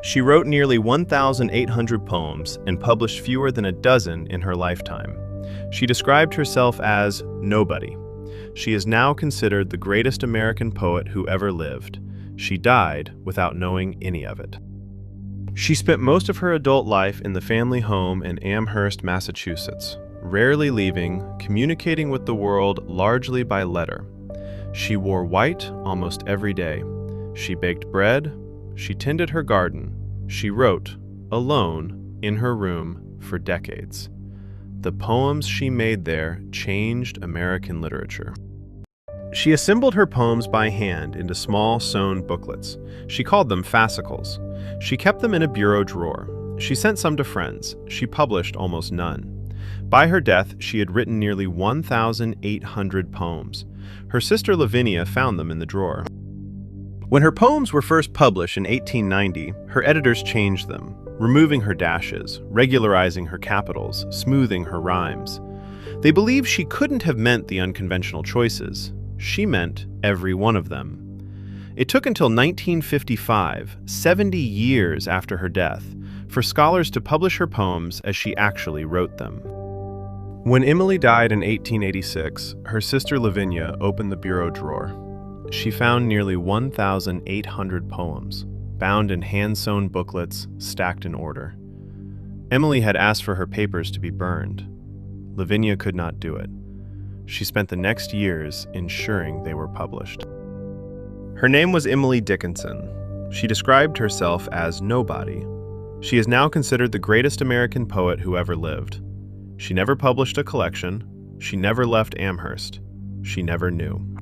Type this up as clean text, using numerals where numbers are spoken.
She wrote nearly 1,800 poems and published fewer than a dozen in her lifetime. She described herself as nobody. She is now considered the greatest American poet who ever lived. She died without knowing any of it. She spent most of her adult life in the family home in Amherst, Massachusetts, rarely leaving, communicating with the world largely by letter. She wore white almost every day. She baked bread. She tended her garden. She wrote, alone, in her room for decades. The poems she made there changed American literature. She assembled her poems by hand into small sewn booklets. She called them fascicles. She kept them in a bureau drawer. She sent some to friends. She published almost none. By her death, she had written nearly 1,800 poems. Her sister Lavinia found them in the drawer. When her poems were first published in 1890, her editors changed them, removing her dashes, regularizing her capitals, smoothing her rhymes. They believed she couldn't have meant the unconventional choices. She meant every one of them. It took until 1955, 70 years after her death, for scholars to publish her poems as she actually wrote them. When Emily died in 1886, her sister Lavinia opened the bureau drawer. She found nearly 1,800 poems, bound in hand-sewn booklets, stacked in order. Emily had asked for her papers to be burned. Lavinia could not do it. She spent the next years ensuring they were published. Her name was Emily Dickinson. She described herself as nobody. She is now considered the greatest American poet who ever lived. She never published a collection. She never left Amherst. She never knew.